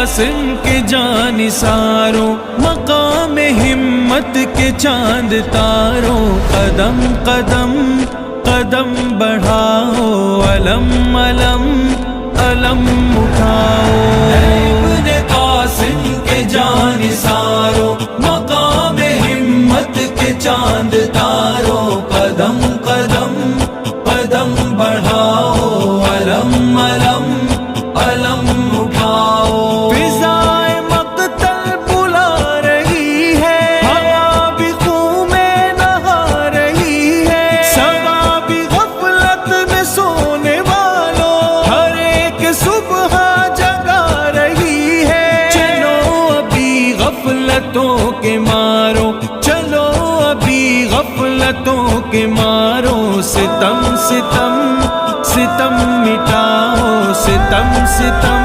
قاسم کے جانثاروں، مقام ہمت کے چاند تاروں، قدم قدم قدم بڑھاؤ، علم علم علم اٹھاؤ۔ ابن قاسم کے جانثاروں، مقام ہمت کے چاند تاروں، قدم قدم قدم بڑھاؤ، علم علم علم اٹھاؤ۔ فضائے مقتل بلا رہی ہے، ہوا بھی خون میں نہا رہی ہے، سبا بھی غفلت میں سونے والوں، ہر ایک صبح جگا رہی ہے۔ چلو ابھی غفلتوں کے مارو، چلو ابھی غفلتوں کے مارو، ستم ستم ستم مٹاؤ، ستم ستم